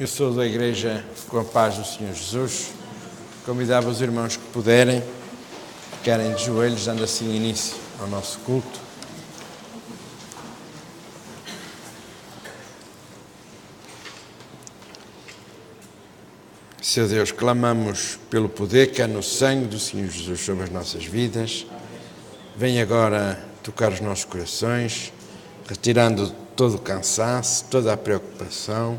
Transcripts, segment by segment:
Eu sou da Igreja com a Paz do Senhor Jesus. Convidava os irmãos que puderem, ficarem de joelhos, dando assim início ao nosso culto. Seu Deus, clamamos pelo poder que há no sangue do Senhor Jesus sobre as nossas vidas. Vem agora tocar os nossos corações, retirando todo o cansaço, toda a preocupação,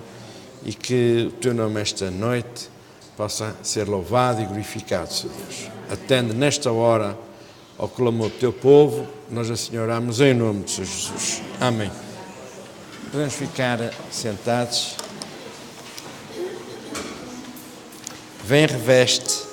e que o Teu nome esta noite possa ser louvado e glorificado, Seu Deus. Atende nesta hora ao clamor do Teu povo, nós assim oramos em nome de Senhor Jesus. Amém. Podemos ficar sentados. Vem, reveste.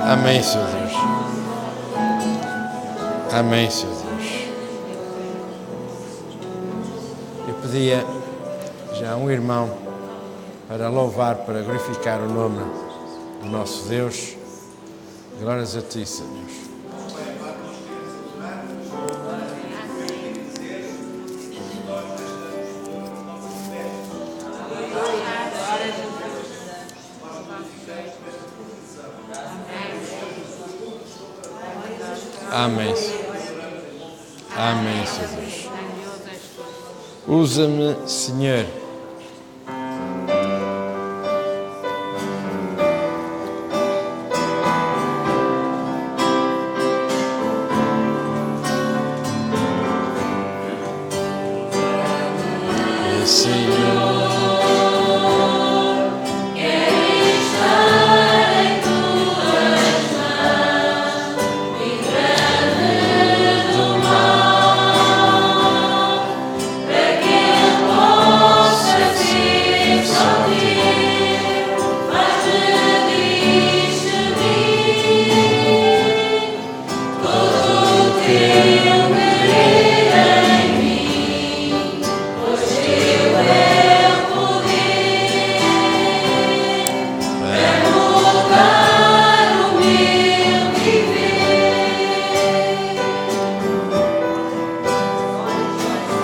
Amém, Senhor Deus. Amém, Senhor Deus. Eu pedia já a um irmão para louvar, para glorificar o nome do nosso Deus. Glórias a Ti, Senhor Deus. Amém. Amém, Senhor Deus. Usa-me, Senhor.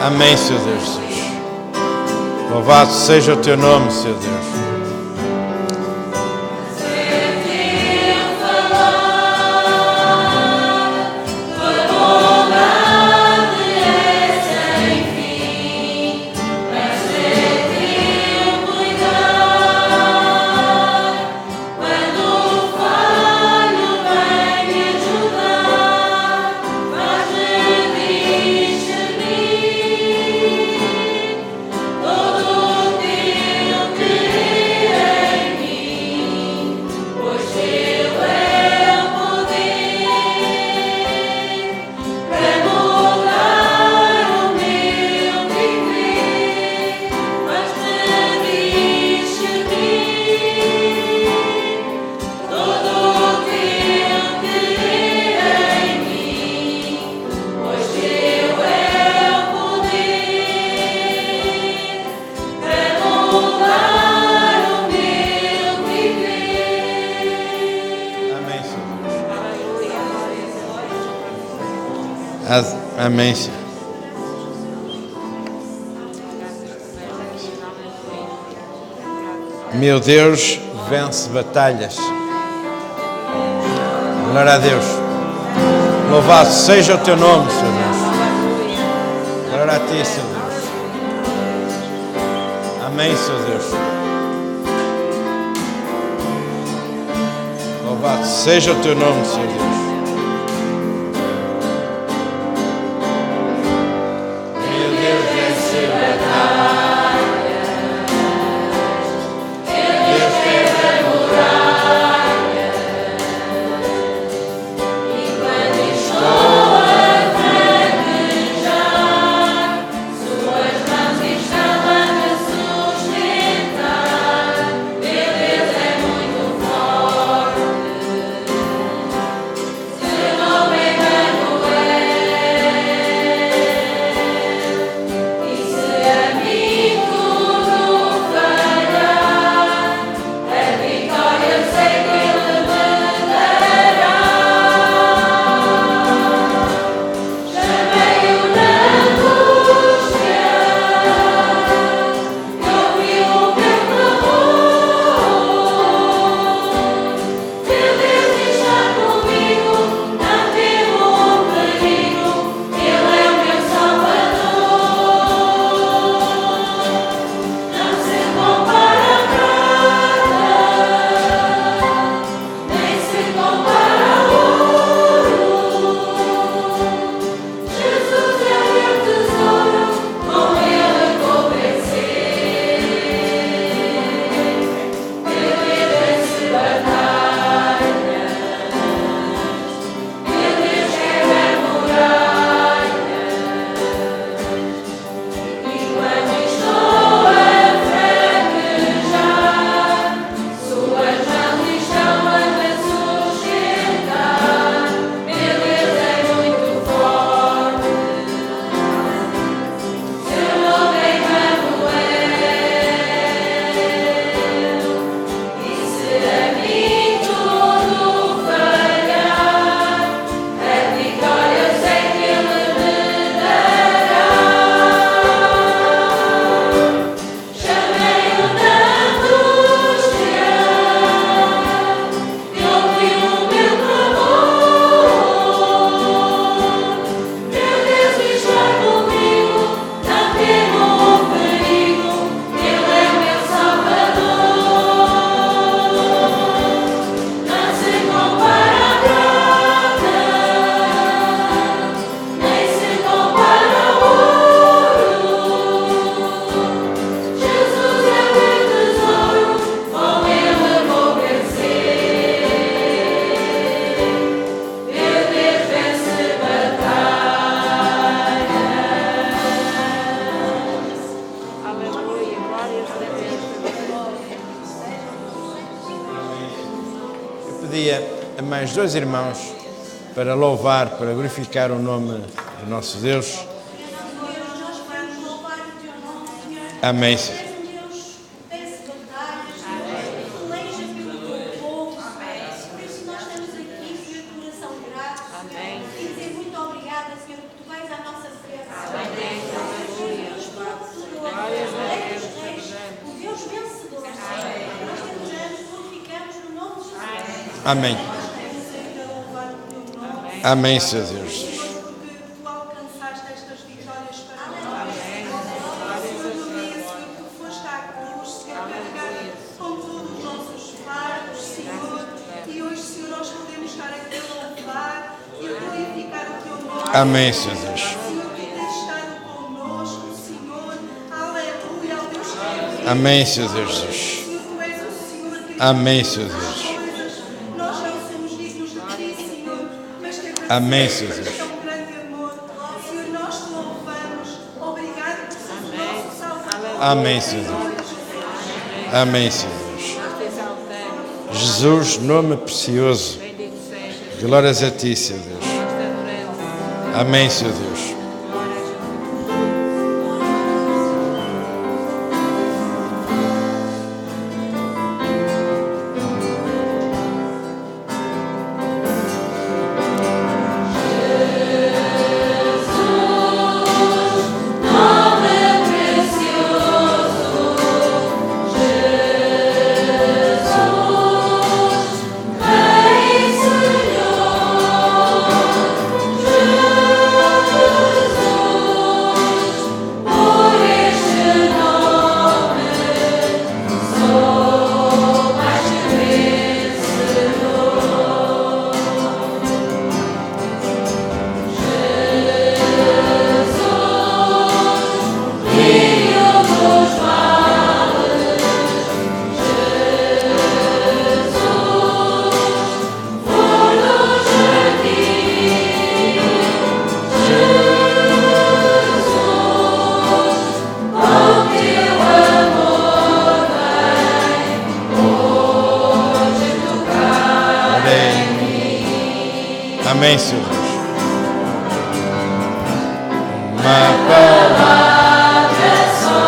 Amém, Senhor Deus. Louvado seja o Teu nome, Senhor Deus. Amém, Senhor. Meu Deus vence batalhas. Glória a Deus. Louvado seja o teu nome, Senhor Deus. Glória a ti, Senhor Deus. Amém, Senhor Deus. Louvado seja o teu nome, Senhor Deus. A mais dois irmãos para louvar, para glorificar o nome do nosso Deus. Amém. Amém. Amém, Senhor Deus. Porque tu alcançaste estas vitórias para nós. Senhor, no dia, Senhor, tu foste à cruz, Senhor, carregar com todos os nossos fardos, Senhor. E hoje, Senhor, nós podemos estar aqui a louvar e a glorificar o teu nome. Amém, Senhor Deus. Senhor, tu tens estado conosco, Senhor. Aleluia, ao Deus que amém, Senhor Deus. Senhor, tu és o Senhor que amém, Senhor Deus. Amém, Senhor Deus. Senhor, nós te louvamos. Obrigado por ser o nosso Salvador. Amém, Senhor Deus. Amém, Senhor Deus. Jesus, nome precioso. Glórias a ti, Senhor Deus. Amém, Senhor Deus. Amém, Senhor Deus. Uma palavra só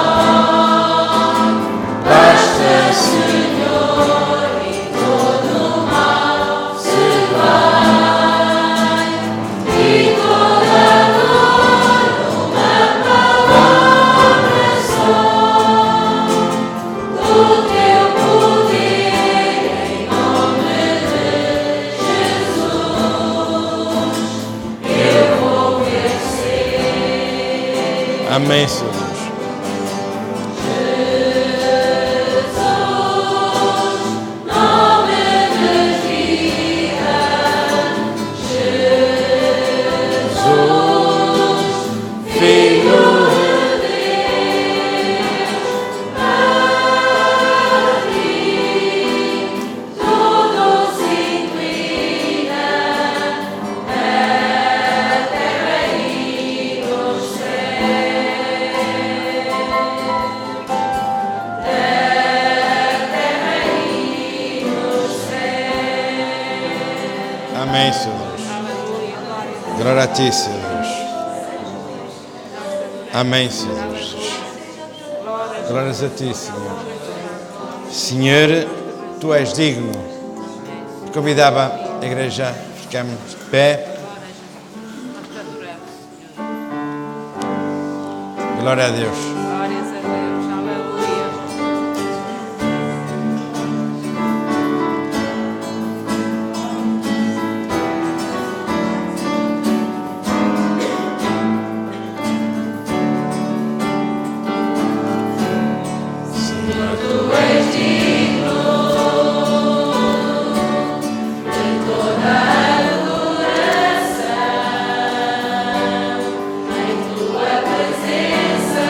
basta, Senhor, e todo mal se vai, e toda dor, uma palavra só do teu poder, em nome de Jesus, eu vou vencer. Amém, Senhor Deus. Amém, Senhor Deus. Glória a ti, Senhor Deus. Amém, Senhor Deus. Glórias a ti, Senhor. Senhor, tu és digno. Convidava a igreja a ficarmos de pé. Glória a Deus. Glórias a Deus. Aleluia. Senhor, tu és digno de toda adoração, em tua presença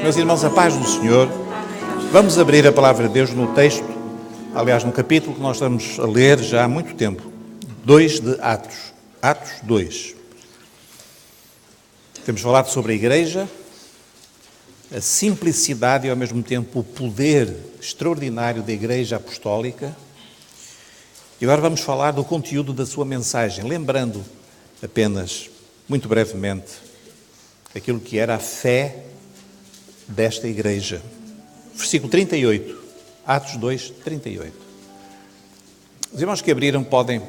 Meus irmãos, a paz do Senhor. Vamos abrir a palavra de Deus no texto, aliás, no capítulo que nós estamos a ler já há muito tempo. 2 de Atos. Atos 2. Temos falado sobre a Igreja, a simplicidade e, ao mesmo tempo, o poder extraordinário da Igreja Apostólica. E agora vamos falar do conteúdo da sua mensagem, lembrando apenas, muito brevemente, aquilo que era a fé desta Igreja. Versículo 38, Atos 2, 38. Os irmãos que abriram podem,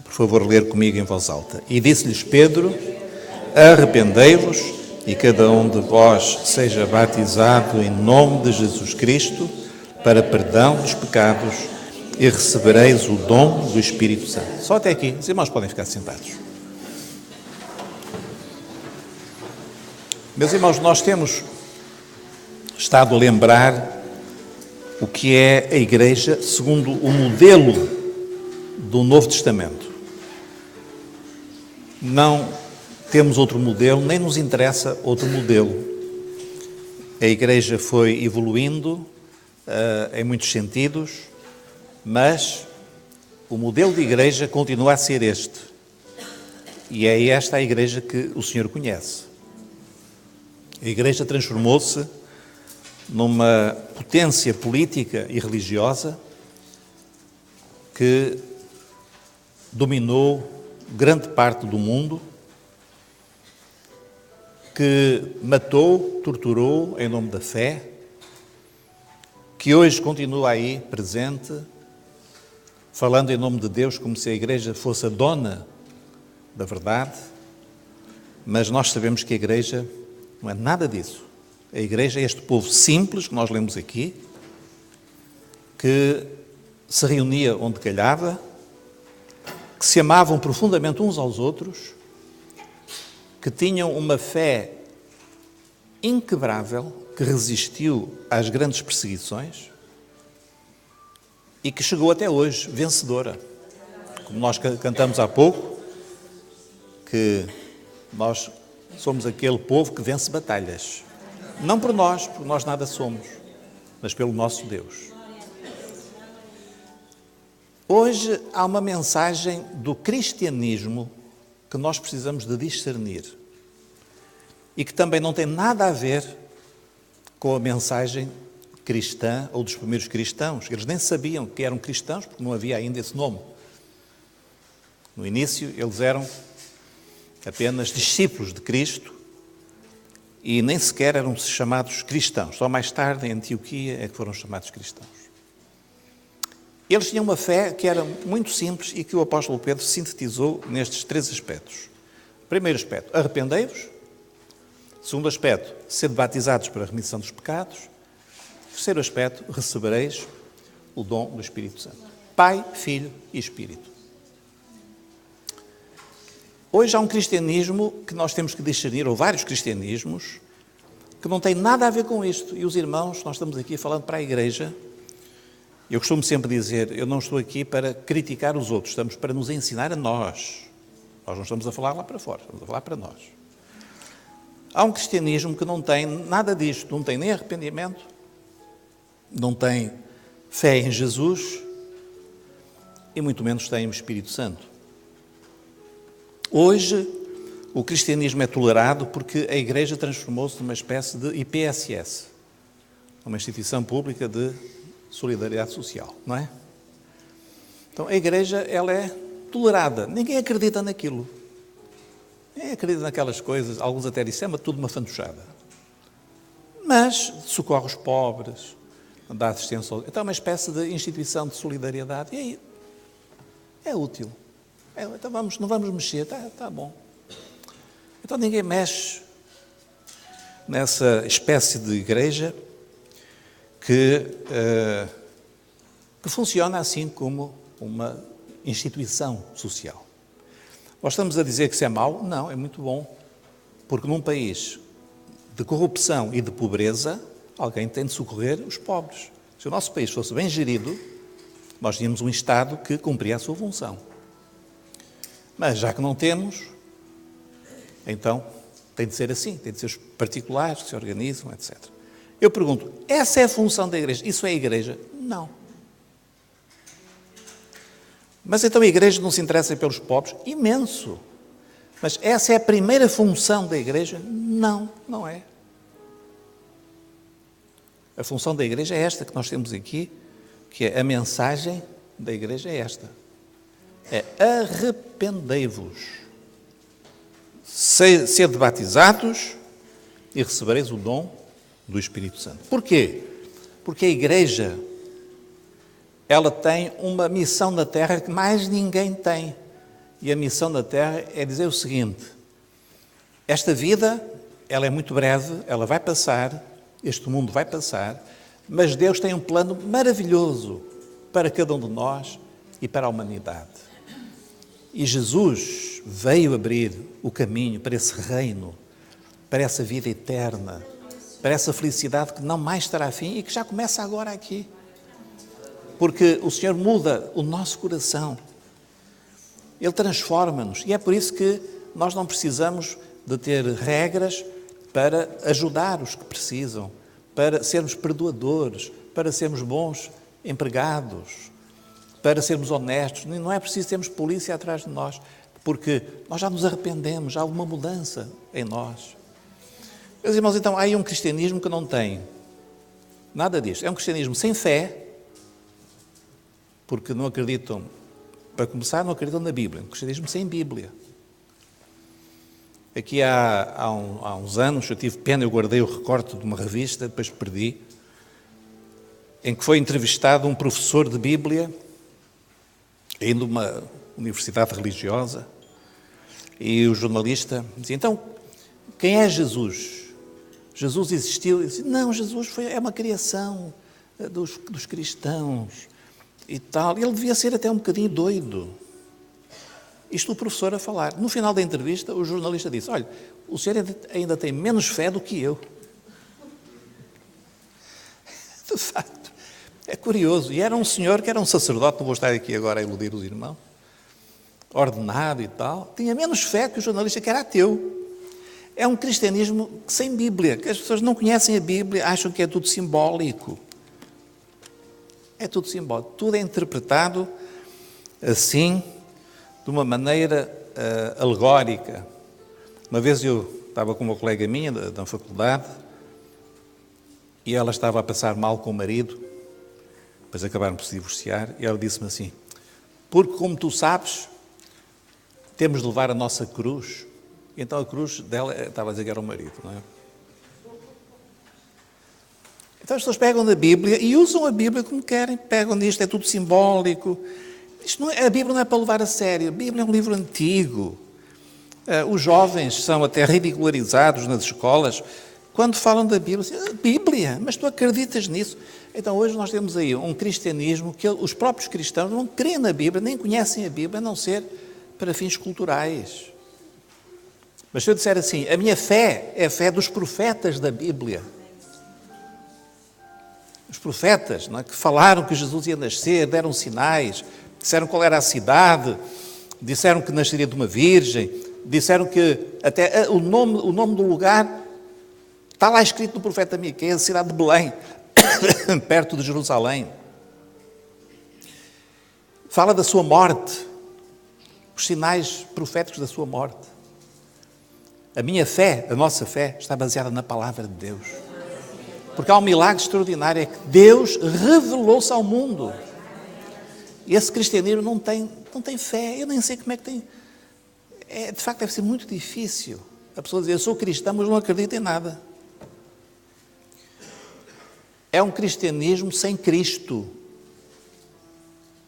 por favor, ler comigo em voz alta. E disse-lhes Pedro: arrependei-vos e cada um de vós seja batizado em nome de Jesus Cristo para perdão dos pecados e recebereis o dom do Espírito Santo. Só até aqui. Os irmãos podem ficar sentados. Meus irmãos, nós temos estado a lembrar o que é a Igreja segundo o modelo do Novo Testamento. Não temos outro modelo, nem nos interessa outro modelo. A Igreja foi evoluindo em muitos sentidos, mas o modelo de Igreja continua a ser este. E é esta a Igreja que o Senhor conhece. A Igreja transformou-se numa potência política e religiosa que dominou grande parte do mundo, que matou, torturou em nome da fé, que hoje continua aí presente, falando em nome de Deus como se a Igreja fosse a dona da verdade, mas nós sabemos que a Igreja não é nada disso. A Igreja é este povo simples que nós lemos aqui, que se reunia onde calhava, que se amavam profundamente uns aos outros, que tinham uma fé inquebrável, que resistiu às grandes perseguições e que chegou até hoje vencedora. Como nós cantamos há pouco, que nós somos aquele povo que vence batalhas. Não por nós, porque nós nada somos, mas pelo nosso Deus. Hoje há uma mensagem do cristianismo que nós precisamos de discernir e que também não tem nada a ver com a mensagem cristã ou dos primeiros cristãos. Eles nem sabiam que eram cristãos porque não havia ainda esse nome. No início, eles eram apenas discípulos de Cristo e nem sequer eram chamados cristãos. Só mais tarde, em Antioquia, é que foram chamados cristãos. Eles tinham uma fé que era muito simples e que o apóstolo Pedro sintetizou nestes 3 aspectos. Primeiro aspecto, arrependei-vos. Segundo aspecto, sede batizados para a remissão dos pecados. Terceiro aspecto, recebereis o dom do Espírito Santo. Pai, Filho e Espírito. Hoje há um cristianismo que nós temos que discernir, ou vários cristianismos, que não têm nada a ver com isto. E os irmãos, nós estamos aqui falando para a Igreja. Eu costumo sempre dizer, eu não estou aqui para criticar os outros, estamos para nos ensinar a nós. Nós não estamos a falar lá para fora, estamos a falar para nós. Há um cristianismo que não tem nada disto, não tem nem arrependimento, não tem fé em Jesus e muito menos tem o Espírito Santo. Hoje, o cristianismo é tolerado porque a Igreja transformou-se numa espécie de IPSS, uma instituição pública de solidariedade social, não é? Então, a Igreja, ela é tolerada. Ninguém acredita naquilo. Ninguém acredita naquelas coisas. Alguns até dizem, é tudo uma fantochada. Mas socorre os pobres, dá assistência. Então, é uma espécie de instituição de solidariedade. E aí, é útil. Então, não vamos mexer. Tá bom. Então, ninguém mexe nessa espécie de igreja que funciona assim como uma instituição social. Nós estamos a dizer que isso é mau? Não, é muito bom. Porque num país de corrupção e de pobreza, alguém tem de socorrer os pobres. Se o nosso país fosse bem gerido, nós tínhamos um Estado que cumpria a sua função. Mas já que não temos, então Tem de ser assim, tem de ser os particulares que se organizam, etc. Eu pergunto, essa é a função da igreja? Isso é a igreja? Não. Mas então a igreja não se interessa pelos pobres? Imenso. Mas essa é a primeira função da igreja? Não, não é. A função da igreja é esta que nós temos aqui, que é a mensagem da igreja é esta. É arrependei-vos, sede batizados e recebereis o dom do Espírito Santo. Porquê? Porque a igreja, ela tem uma missão na terra que mais ninguém tem. E a missão da terra é dizer o seguinte: esta vida, ela é muito breve, ela vai passar, este mundo vai passar, mas Deus tem um plano maravilhoso para cada um de nós e para a humanidade. E Jesus veio abrir o caminho para esse reino, para essa vida eterna, para essa felicidade que não mais terá fim e que já começa agora aqui. Porque o Senhor muda o nosso coração. Ele transforma-nos. E é por isso que nós não precisamos de ter regras para ajudar os que precisam, para sermos perdoadores, para sermos bons empregados, para sermos honestos. Não é preciso termos polícia atrás de nós, porque nós já nos arrependemos, já há uma mudança em nós. Meus irmãos, então, há aí um cristianismo que não tem nada disto. É um cristianismo sem fé, porque não acreditam, para começar, não acreditam na Bíblia. Um cristianismo sem Bíblia. Aqui há uns anos, eu tive pena, eu guardei o recorte de uma revista, depois perdi, em que foi entrevistado um professor de Bíblia, ainda uma universidade religiosa, e o jornalista dizia, então, quem é Jesus? Jesus existiu? Ele disse, não, Jesus é uma criação dos cristãos e tal. Ele devia ser até um bocadinho doido. Isto o professor a falar. No final da entrevista, o jornalista disse, olha, o senhor ainda tem menos fé do que eu. De facto, é curioso. E era um senhor que era um sacerdote, não vou estar aqui agora a iludir os irmãos, ordenado e tal, tinha menos fé que o jornalista que era ateu. É um cristianismo sem Bíblia, que as pessoas não conhecem a Bíblia, acham que é tudo simbólico. É tudo simbólico. Tudo é interpretado assim, de uma maneira alegórica. Uma vez eu estava com uma colega minha da faculdade e ela estava a passar mal com o marido, depois acabaram por se divorciar, e ela disse-me assim, porque como tu sabes, temos de levar a nossa cruz. Então a cruz dela, estava a dizer que era o marido, não é? Então as pessoas pegam na Bíblia e usam a Bíblia como querem, pegam nisto, é tudo simbólico. A Bíblia não é para levar a sério, a Bíblia é um livro antigo. Os jovens são até ridicularizados nas escolas quando falam da Bíblia. Bíblia, mas tu acreditas nisso? Então hoje nós temos aí um cristianismo que os próprios cristãos não creem na Bíblia, nem conhecem a Bíblia, a não ser para fins culturais. Mas se eu disser assim, a minha fé é a fé dos profetas da Bíblia. Os profetas, não é, que falaram que Jesus ia nascer, deram sinais, disseram qual era a cidade, disseram que nasceria de uma virgem, disseram que até o nome do lugar está lá escrito no profeta Miqueias, a cidade de Belém, perto de Jerusalém. Fala da sua morte, os sinais proféticos da sua morte. A minha fé, a nossa fé, está baseada na palavra de Deus. Porque há um milagre extraordinário, é que Deus revelou-se ao mundo. E esse cristianismo não tem fé, eu nem sei como é que tem. De facto, deve ser muito difícil a pessoa dizer, eu sou cristão, mas não acredito em nada. É um cristianismo sem Cristo.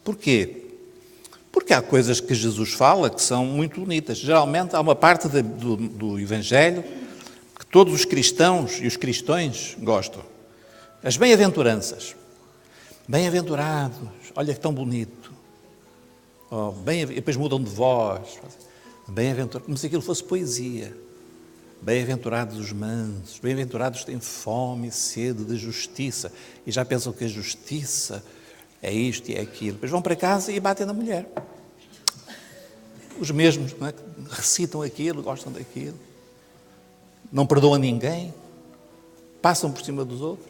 Porquê? Porque há coisas que Jesus fala que são muito bonitas. Geralmente há uma parte do Evangelho que todos os cristãos e os cristões gostam. As bem-aventuranças. Bem-aventurados, olha que tão bonito. E depois mudam de voz. Bem-aventurados, como se aquilo fosse poesia. Bem-aventurados os mansos, bem-aventurados têm fome e sede de justiça. E já pensam que a justiça é isto e é aquilo. Depois vão para casa e batem na mulher. Os mesmos, não é, que recitam aquilo, gostam daquilo. não perdoam ninguém, passam por cima dos outros.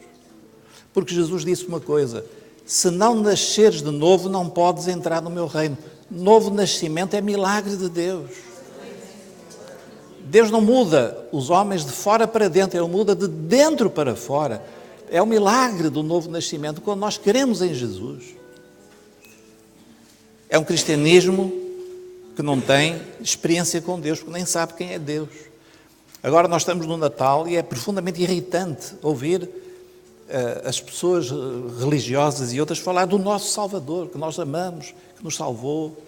Porque Jesus disse uma coisa: se não nasceres de novo, não podes entrar no meu reino. Novo nascimento é milagre de Deus. Deus não muda os homens de fora para dentro, Ele muda de dentro para fora. É o milagre do novo nascimento, quando nós queremos em Jesus. É um cristianismo que não tem experiência com Deus, porque nem sabe quem é Deus. Agora nós estamos no Natal e é profundamente irritante ouvir as pessoas religiosas e outras falar do nosso Salvador, que nós amamos, que nos salvou,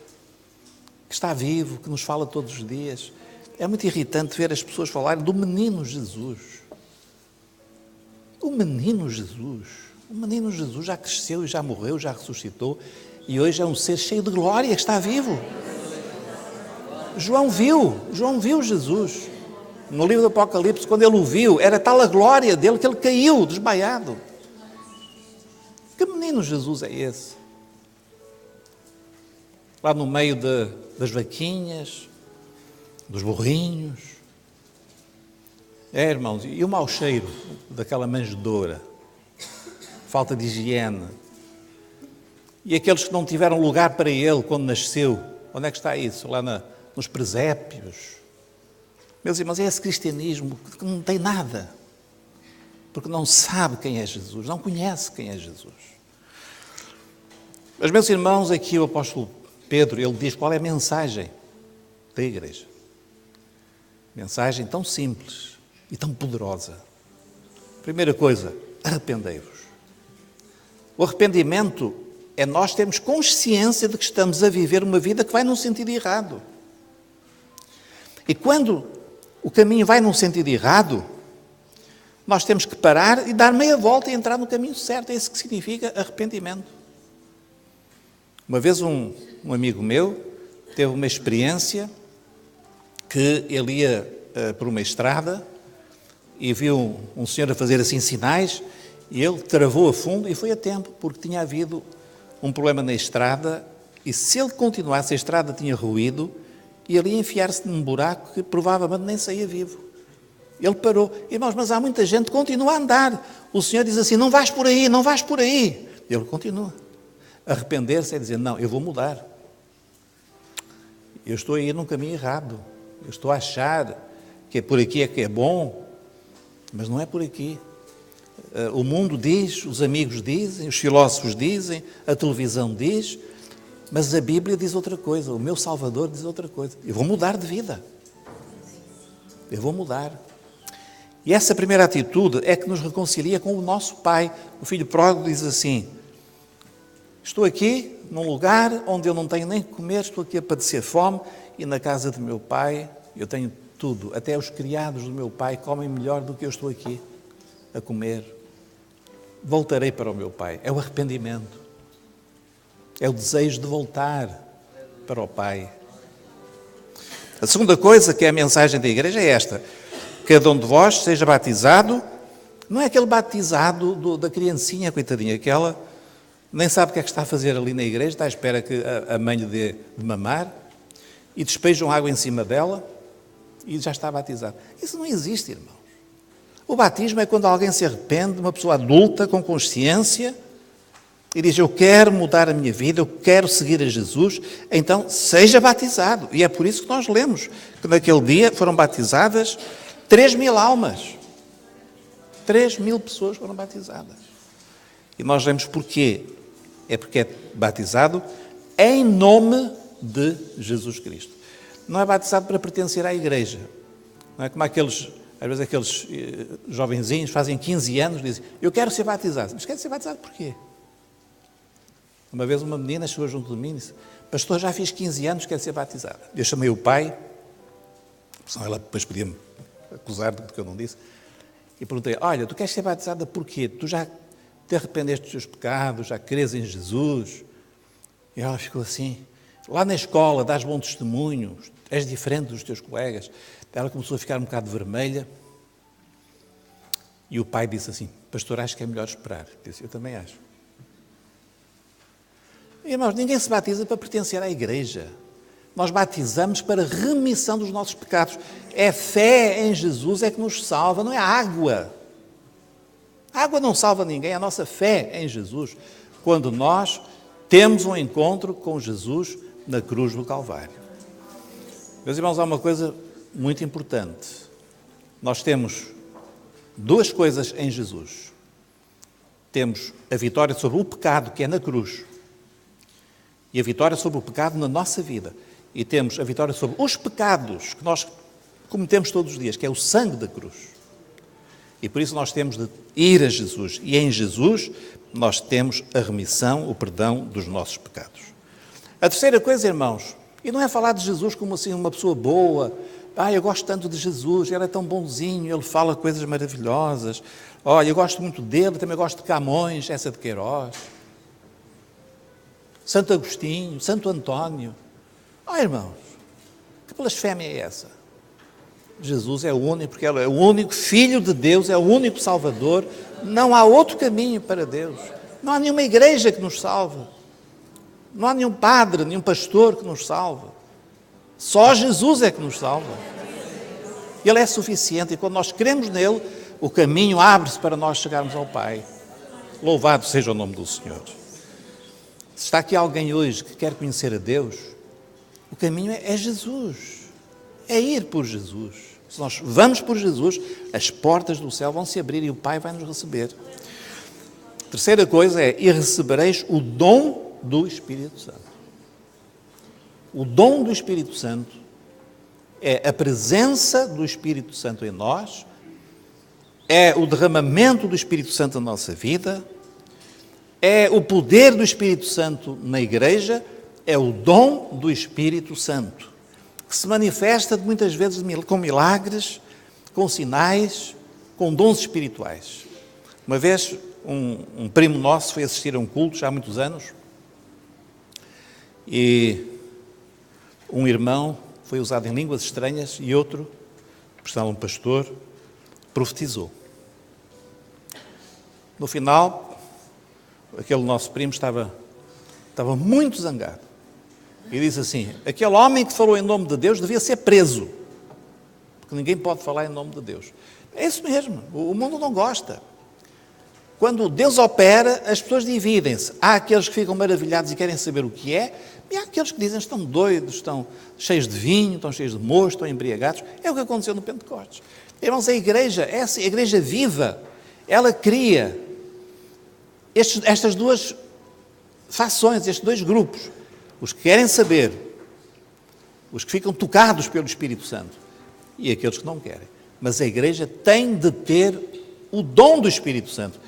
que está vivo, que nos fala todos os dias. É muito irritante ver as pessoas falarem do menino Jesus. O menino Jesus. O menino Jesus já cresceu e já morreu, já ressuscitou e hoje é um ser cheio de glória que está vivo. João viu Jesus. No livro do Apocalipse, quando ele o viu, era tal a glória dele que ele caiu desmaiado. Que menino Jesus é esse? Lá no meio das vaquinhas, dos burrinhos. Irmãos, e o mau cheiro daquela manjedoura, falta de higiene. E aqueles que não tiveram lugar para ele quando nasceu, onde é que está isso? Lá nos presépios. Meus irmãos, é esse cristianismo que não tem nada, porque não sabe quem é Jesus, não conhece quem é Jesus. Mas, meus irmãos, aqui o apóstolo Pedro, ele diz qual é a mensagem da igreja. Mensagem tão simples e tão poderosa. Primeira coisa, arrependei-vos. O arrependimento é nós termos consciência de que estamos a viver uma vida que vai num sentido errado. E quando o caminho vai num sentido errado, nós temos que parar e dar meia volta e entrar no caminho certo. É isso que significa arrependimento. Uma vez um amigo meu teve uma experiência que ele ia por uma estrada e viu um senhor a fazer assim sinais e ele travou a fundo e foi a tempo, porque tinha havido um problema na estrada e se ele continuasse, a estrada tinha ruído e ele ia enfiar-se num buraco que provavelmente nem saía vivo. Ele parou. Irmãos, mas há muita gente que continua a andar. O Senhor diz assim, não vais por aí, não vais por aí. Ele continua. Arrepender-se é dizer, não, eu vou mudar. Eu estou a ir num caminho errado. Eu estou a achar que é por aqui é que é bom, mas não é por aqui. O mundo diz, os amigos dizem, os filósofos dizem, a televisão diz, mas a Bíblia diz outra coisa, o meu Salvador diz outra coisa. Eu vou mudar de vida. Eu vou mudar. E essa primeira atitude é que nos reconcilia com o nosso Pai. O filho pródigo diz assim, estou aqui num lugar onde eu não tenho nem que comer, estou aqui a padecer fome e na casa do meu Pai eu tenho tudo. Até os criados do meu Pai comem melhor do que eu estou aqui a comer. Voltarei para o meu Pai. É o arrependimento. É o desejo de voltar para o Pai. A segunda coisa que é a mensagem da igreja é esta. Cada um de vós seja batizado. Não é aquele batizado da criancinha, coitadinha, aquela nem sabe o que é que está a fazer ali na igreja, está à espera que a mãe lhe dê de mamar e despejam água em cima dela e já está batizado. Isso não existe, irmãos. O batismo é quando alguém se arrepende, uma pessoa adulta, com consciência, e diz, eu quero mudar a minha vida, eu quero seguir a Jesus, então seja batizado. E é por isso que nós lemos que naquele dia foram batizadas 3.000 almas. 3.000 pessoas foram batizadas. E nós lemos porquê. É porque é batizado em nome de Jesus Cristo. Não é batizado para pertencer à igreja. Não é como às vezes aqueles jovenzinhos fazem 15 anos e dizem, eu quero ser batizado. Mas quer ser batizado porquê? Uma vez uma menina chegou junto de mim e disse, pastor, já fiz 15 anos, quero ser batizada. Eu chamei o pai, senão ela depois podia-me acusar do que eu não disse, e perguntei, olha, tu queres ser batizada porquê? Tu já te arrependeste dos teus pecados, já crês em Jesus? E ela ficou assim, lá na escola dás bom testemunho, és diferente dos teus colegas. Ela começou a ficar um bocado vermelha, e o pai disse assim, pastor, acho que é melhor esperar. Eu disse, eu também acho. Irmãos, ninguém se batiza para pertencer à igreja. Nós batizamos para remissão dos nossos pecados. É fé em Jesus é que nos salva, não é a água. A água não salva ninguém, é a nossa fé em Jesus, quando nós temos um encontro com Jesus na cruz do Calvário. Meus irmãos, há uma coisa muito importante. Nós temos duas coisas em Jesus. Temos a vitória sobre o pecado, que é na cruz, e a vitória sobre o pecado na nossa vida. E temos a vitória sobre os pecados que nós cometemos todos os dias, que é o sangue da cruz. E por isso nós temos de ir a Jesus. E em Jesus nós temos a remissão, o perdão dos nossos pecados. A terceira coisa, irmãos, e não é falar de Jesus como assim uma pessoa boa. Eu gosto tanto de Jesus, ele é tão bonzinho, ele fala coisas maravilhosas. Olha, eu gosto muito dele, também gosto de Camões, essa de Queiroz. Santo Agostinho, Santo António. Irmãos, que blasfémia é essa? Jesus é o único, porque ele é o único Filho de Deus, é o único Salvador. Não há outro caminho para Deus. Não há nenhuma igreja que nos salve. Não há nenhum padre, nenhum pastor que nos salve. Só Jesus é que nos salva. Ele é suficiente e quando nós cremos nele, o caminho abre-se para nós chegarmos ao Pai. Louvado seja o nome do Senhor. Se está aqui alguém hoje que quer conhecer a Deus, o caminho é Jesus, é ir por Jesus. Se nós vamos por Jesus, as portas do céu vão se abrir e o Pai vai nos receber. Terceira coisa é, e recebereis o dom do Espírito Santo. O dom do Espírito Santo é a presença do Espírito Santo em nós, é o derramamento do Espírito Santo na nossa vida, é o poder do Espírito Santo na igreja, é o dom do Espírito Santo, que se manifesta muitas vezes com milagres, com sinais, com dons espirituais. Uma vez, um primo nosso foi assistir a um culto, já há muitos anos, e um irmão foi usado em línguas estranhas e outro, por estar um pastor, profetizou. No final, aquele nosso primo estava muito zangado. E disse assim, aquele homem que falou em nome de Deus devia ser preso, porque ninguém pode falar em nome de Deus. É isso mesmo, o mundo não gosta. Quando Deus opera, as pessoas dividem-se. Há aqueles que ficam maravilhados e querem saber o que é, e há aqueles que dizem que estão doidos, estão cheios de vinho, estão cheios de moço, estão embriagados. É o que aconteceu no Pentecostes. Irmãos, a igreja, essa a igreja viva, ela cria estas duas fações, estes dois grupos. Os que querem saber, os que ficam tocados pelo Espírito Santo e aqueles que não querem. Mas a igreja tem de ter o dom do Espírito Santo.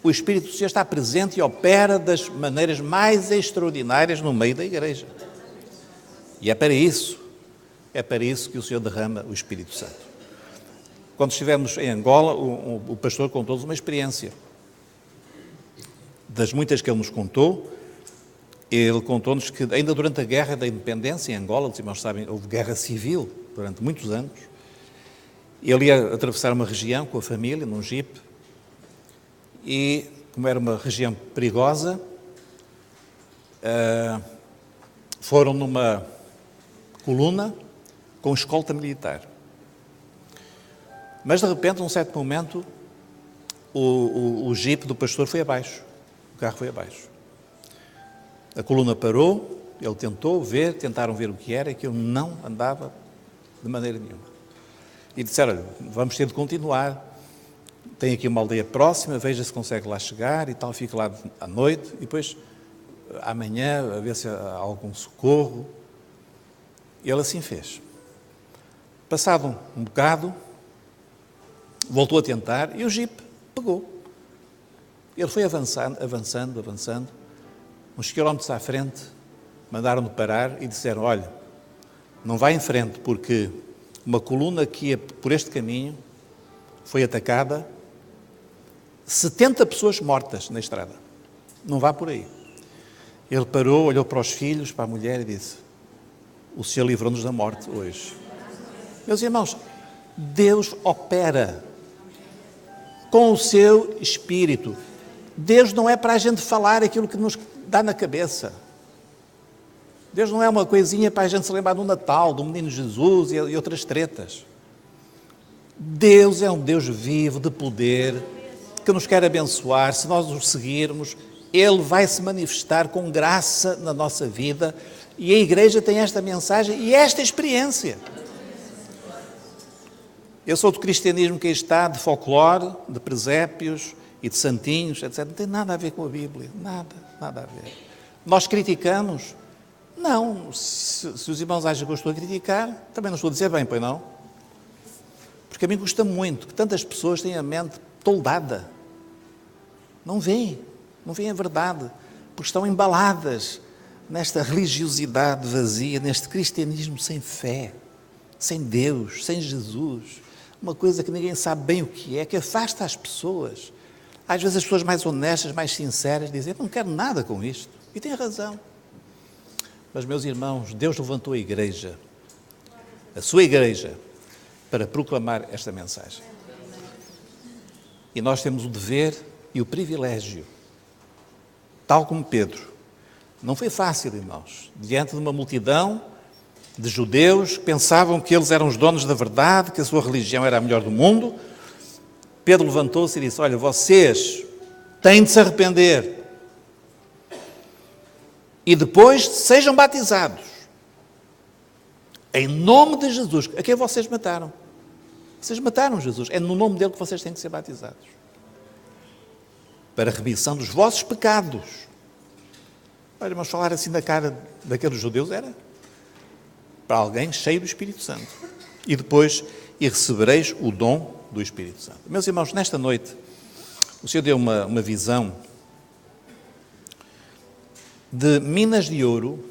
O Espírito Santo está presente e opera das maneiras mais extraordinárias no meio da igreja. E é para isso que o Senhor derrama o Espírito Santo. Quando estivemos em Angola, o pastor contou-nos uma experiência. Das muitas que ele nos contou, ele contou-nos que ainda durante a Guerra da Independência em Angola, os irmãos sabem, houve guerra civil durante muitos anos. Ele ia atravessar uma região com a família, num jipe, e, como era uma região perigosa, foram numa coluna com escolta militar. Mas, de repente, num certo momento, o jipe do pastor foi abaixo. O carro foi abaixo. A coluna parou, ele tentaram ver o que era, e aquilo não andava de maneira nenhuma. E disseram, olha, vamos ter de continuar. Tem aqui uma aldeia próxima, veja se consegue lá chegar e tal, fica lá à noite, e depois, amanhã, a ver se há algum socorro. E ele assim fez. Passado um bocado, voltou a tentar e o jipe pegou. Ele foi avançando, uns quilómetros à frente, mandaram-no parar e disseram, olha, não vá em frente, porque uma coluna que ia por este caminho foi atacada, 70 pessoas mortas na estrada. Não vá por aí. Ele parou, olhou para os filhos, para a mulher e disse, o Senhor livrou-nos da morte hoje. Meus irmãos, Deus opera com o seu Espírito. Deus não é para a gente falar aquilo que nos dá na cabeça. Deus não é uma coisinha para a gente se lembrar do Natal, do Menino Jesus e outras tretas. Deus é um Deus vivo, de poder, que nos quer abençoar. Se nós o seguirmos, Ele vai se manifestar com graça na nossa vida. E a Igreja tem esta mensagem e esta experiência. Eu sou do cristianismo que aí está, de folclore, de presépios e de santinhos, etc. Não tem nada a ver com a Bíblia. Nada a ver. Nós criticamos? Não. Se os irmãos acham que eu estou a criticar, também não estou a dizer bem, pois não? Porque a mim custa muito que tantas pessoas tenham a mente toldada. Não veem a verdade, porque estão embaladas nesta religiosidade vazia, neste cristianismo sem fé, sem Deus, sem Jesus. Uma coisa que ninguém sabe bem o que afasta as pessoas. Às vezes as pessoas mais honestas, mais sinceras, dizem, não quero nada com isto. E têm razão. Mas, meus irmãos, Deus levantou a Igreja, a sua Igreja, para proclamar esta mensagem. E nós temos o dever e o privilégio, tal como Pedro. Não foi fácil, irmãos, diante de uma multidão de judeus que pensavam que eles eram os donos da verdade, que a sua religião era a melhor do mundo. Pedro levantou-se e disse, olha, vocês têm de se arrepender e depois sejam batizados em nome de Jesus, a quem vocês mataram. Vocês mataram Jesus, é no nome dele que vocês têm que ser batizados, para a remissão dos vossos pecados. Olha, mas falar assim na cara daqueles judeus era para alguém cheio do Espírito Santo. E depois, e recebereis o dom do Espírito Santo. Meus irmãos, nesta noite, o Senhor deu uma visão de minas de ouro.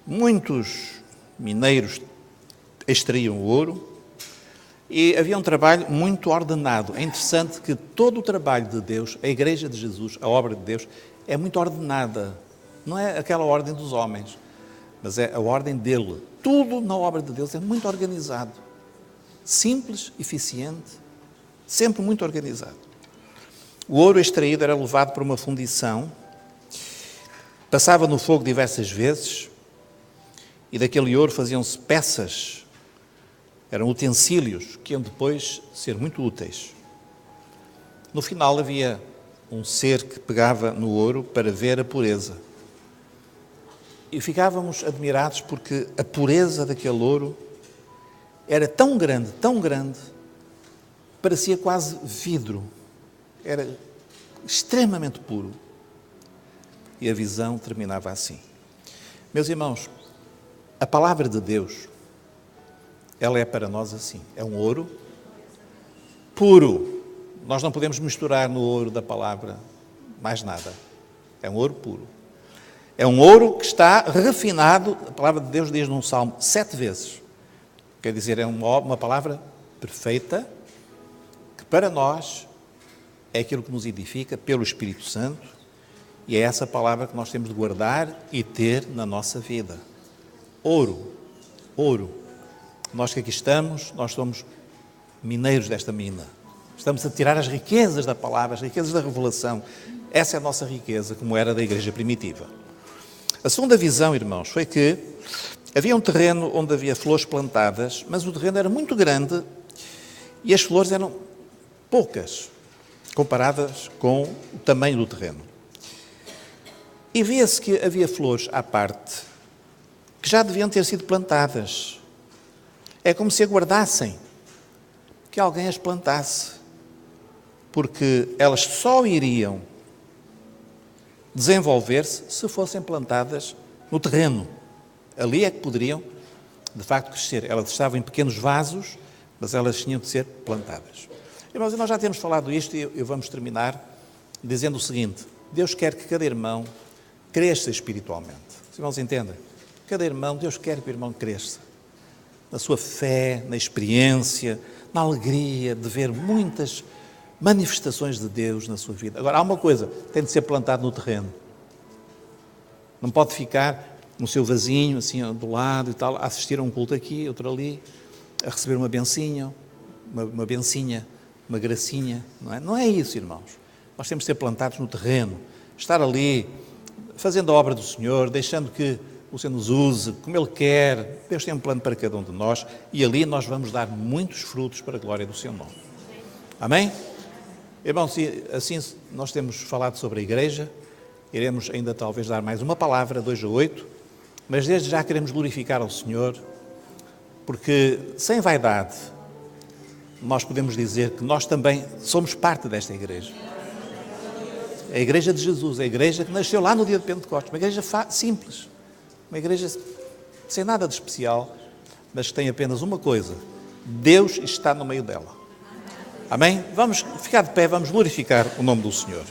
Muitos mineiros extraíam o ouro e havia um trabalho muito ordenado. É interessante que todo o trabalho de Deus, a Igreja de Jesus, a obra de Deus, é muito ordenada. Não é aquela ordem dos homens, mas é a ordem dele. Tudo na obra de Deus é muito organizado. Simples, eficiente, sempre muito organizado. O ouro extraído era levado para uma fundição, passava no fogo diversas vezes, e daquele ouro faziam-se peças, eram utensílios que iam depois ser muito úteis. No final havia um ser que pegava no ouro para ver a pureza. E ficávamos admirados porque a pureza daquele ouro era tão grande, parecia quase vidro. Era extremamente puro. E a visão terminava assim. Meus irmãos, a palavra de Deus, ela é para nós assim. É um ouro puro. Nós não podemos misturar no ouro da palavra mais nada. É um ouro puro. É um ouro que está refinado, a palavra de Deus diz num salmo 7 vezes. Quer dizer, é uma palavra perfeita, que para nós é aquilo que nos edifica pelo Espírito Santo, e é essa palavra que nós temos de guardar e ter na nossa vida. Ouro. Nós que aqui estamos, nós somos mineiros desta mina. Estamos a tirar as riquezas da palavra, as riquezas da revelação. Essa é a nossa riqueza, como era da igreja primitiva. A segunda visão, irmãos, foi que havia um terreno onde havia flores plantadas, mas o terreno era muito grande e as flores eram poucas, comparadas com o tamanho do terreno. E via-se que havia flores à parte que já deviam ter sido plantadas. É como se aguardassem que alguém as plantasse, porque elas só iriam desenvolver-se se fossem plantadas no terreno. Ali é que poderiam, de facto, crescer. Elas estavam em pequenos vasos, mas elas tinham de ser plantadas. Irmãos, nós já temos falado isto e vamos terminar dizendo o seguinte: Deus quer que cada irmão cresça espiritualmente. Os irmãos entendem? Cada irmão, Deus quer que o irmão cresça na sua fé, na experiência, na alegria de ver muitas manifestações de Deus na sua vida. Agora, há uma coisa, tem de ser plantado no terreno. Não pode ficar no seu vasinho, assim, do lado e tal, a assistir a um culto aqui, outro ali, a receber uma bencinha, uma gracinha, não é? Não é isso, irmãos. Nós temos de ser plantados no terreno, estar ali fazendo a obra do Senhor, deixando que o Senhor nos use como Ele quer. Deus tem um plano para cada um de nós e ali nós vamos dar muitos frutos para a glória do Seu nome. Amém? Irmãos, assim nós temos falado sobre a igreja, iremos ainda talvez dar mais uma palavra, 2 a 8, mas desde já queremos glorificar ao Senhor, porque sem vaidade nós podemos dizer que nós também somos parte desta igreja. A igreja de Jesus, a igreja que nasceu lá no dia de Pentecostes, uma igreja simples, uma igreja sem nada de especial, mas que tem apenas uma coisa: Deus está no meio dela. Amém? Vamos ficar de pé, vamos glorificar o nome do Senhor.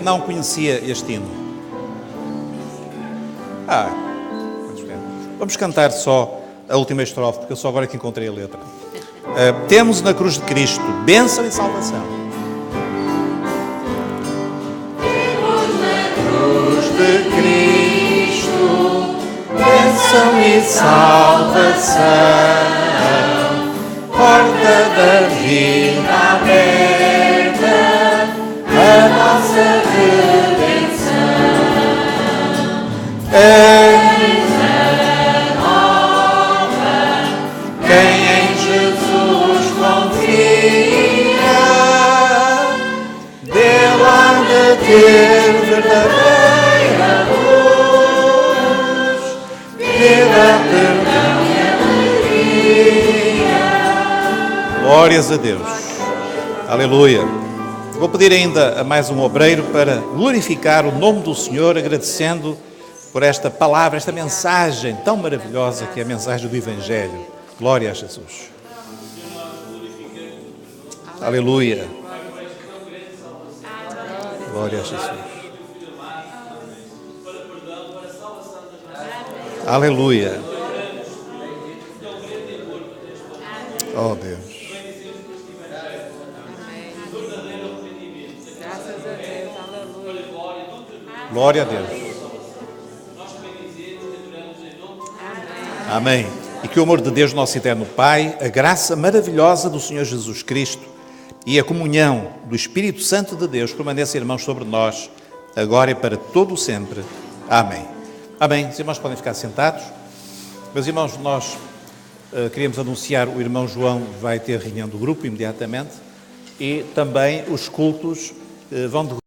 Não conhecia este hino. Vamos cantar só a última estrofe, porque eu só agora que encontrei a letra. Temos na cruz de Cristo bênção e salvação. Temos na cruz de Cristo bênção e salvação, porta da vida aberta, a nossa redenção. Eis a nova, quem em Jesus confia, dele há de ter verdadeira luz, vida, perdão e alegria. Glórias a Deus. Aleluia. Vou pedir ainda a mais um obreiro para glorificar o nome do Senhor, agradecendo por esta palavra, esta mensagem tão maravilhosa que é a mensagem do Evangelho. Glória a Jesus. Aleluia. Glória a Jesus. Aleluia. Oh Deus. Glória a Deus. Amém. E que o amor de Deus, nosso eterno Pai, a graça maravilhosa do Senhor Jesus Cristo e a comunhão do Espírito Santo de Deus permaneça, irmãos, sobre nós, agora e para todo o sempre. Amém. Amém. Os irmãos podem ficar sentados. Meus irmãos, nós queríamos anunciar, o irmão João vai ter reunião do grupo imediatamente e também os cultos vão decorrer.